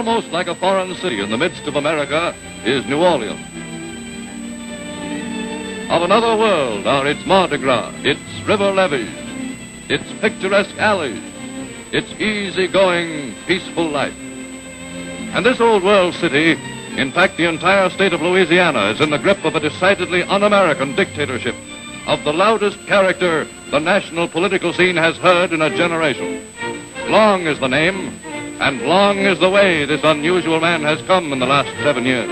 almost like a foreign city in the midst of America is New Orleans. Of another world are its Mardi Gras, its river levees, its picturesque alleys, its easy-going, peaceful life. And this old world city, in fact the entire state of Louisiana, is in the grip of a decidedly un-American dictatorship of the loudest character the national political scene has heard in a generation. Long is the name, and long is the way this unusual man has come in the last 7 years.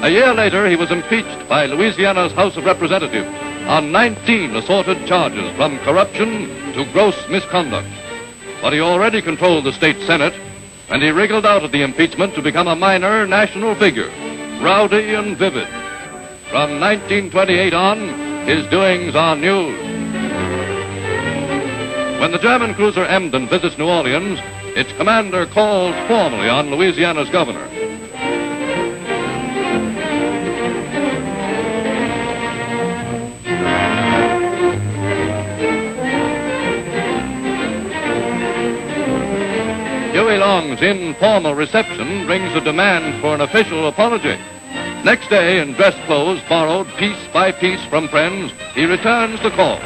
A year later, he was impeached by Louisiana's House of Representatives on 19 assorted charges, from corruption to gross misconduct. But he already controlled the state Senate, and he wriggled out of the impeachment to become a minor national figure, rowdy and vivid. From 1928 on, his doings are news. When the German cruiser Emden visits New Orleans, its commander calls formally on Louisiana's governor. Huey Long's informal reception brings a demand for an official apology. Next day, in dress clothes borrowed piece by piece from friends, he returns the call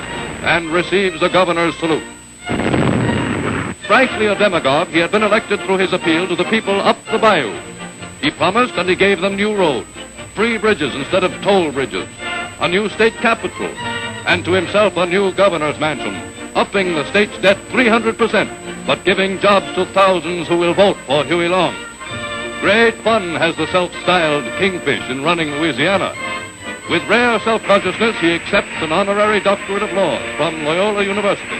and receives the governor's salute. Frankly a demagogue, he had been elected through his appeal to the people up the bayou. He promised and he gave them new roads, free bridges instead of toll bridges, a new state capitol, and to himself a new governor's mansion, upping the state's debt 300%, but giving jobs to thousands who will vote for Huey Long. Great fun has the self-styled kingfish in running Louisiana. With rare self-consciousness, he accepts an honorary doctorate of law from Loyola University.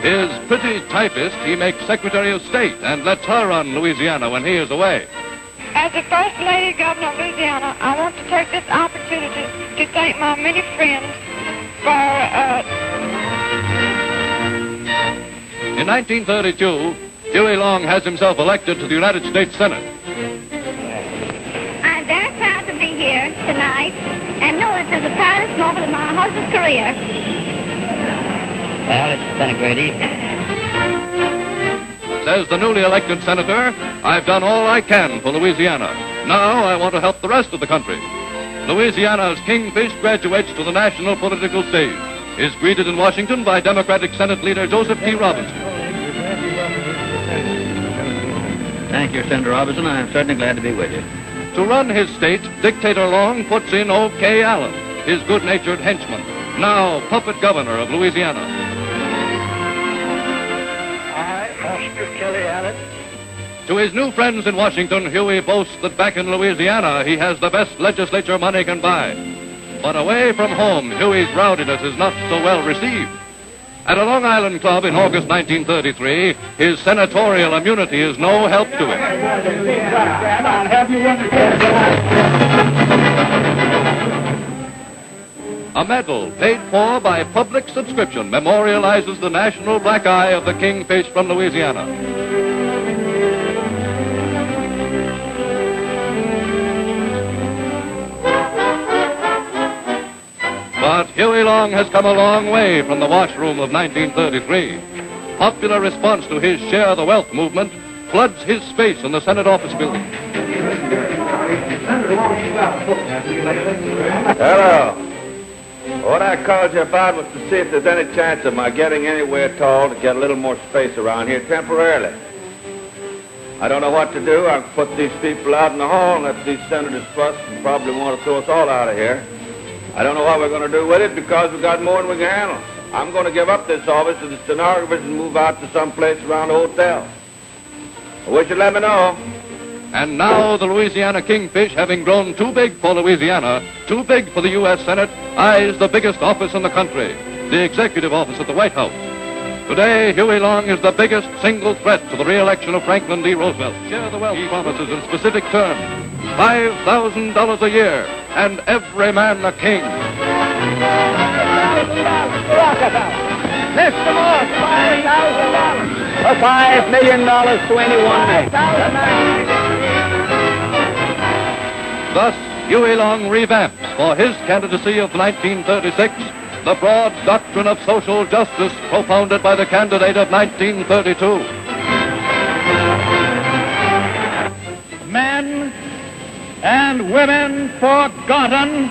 His pretty typist he makes Secretary of State and lets her run Louisiana when he is away. As the First Lady Governor of Louisiana, I want to take this opportunity to thank my many friends for... In 1932, Huey Long has himself elected to the United States Senate. I'm very proud to be here tonight and know it is the proudest moment of my husband's career. Well, it's been a great evening. Says the newly elected senator, I've done all I can for Louisiana. Now I want to help the rest of the country. Louisiana's kingfish graduates to the national political stage, is greeted in Washington by Democratic Senate leader Joseph T. Robinson. Thank you, Senator Robinson. I'm certainly glad to be with you. To run his state, Dictator Long puts in O.K. Allen, his good-natured henchman, now puppet governor of Louisiana. I, Oscar Kelly Allen. To his new friends in Washington, Huey boasts that back in Louisiana, he has the best legislature money can buy. But away from home, Huey's rowdiness is not so well received. At a Long Island club in August 1933, his senatorial immunity is no help to him. A medal paid for by public subscription memorializes the national black eye of the kingfish from Louisiana. But Huey Long has come a long way from the washroom of 1933. Popular response to his Share the Wealth movement floods his space in the Senate office building. Hello. What I called you about was to see if there's any chance of my getting anywhere at all to get a little more space around here temporarily. I don't know what to do. I can put these people out in the hall and let these senators fuss and probably want to throw us all out of here. I don't know what we're going to do with it because we've got more than we can handle. I'm going to give up this office to the stenographers and move out to some place around the hotel. I wish you'd let me know. And now the Louisiana kingfish, having grown too big for Louisiana, too big for the U.S. Senate, eyes the biggest office in the country, the executive office at the White House. Today, Huey Long is the biggest single threat to the re-election of Franklin D. Roosevelt. Share the wealth he promises in specific terms. $5,000 a year, and every man a king. $5,000. Mr. Morse, $5,000. for $5 million to anyone man. Thus, Huey Long revamps for his candidacy of 1936 the broad doctrine of social justice propounded by the candidate of 1932. Men and women forgotten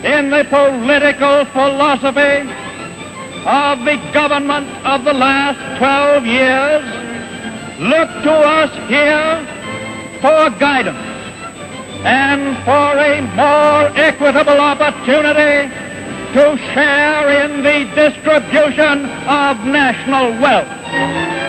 in the political philosophy of the government of the last 12 years, look to us here for guidance and for a more equitable opportunity to share in the distribution of national wealth.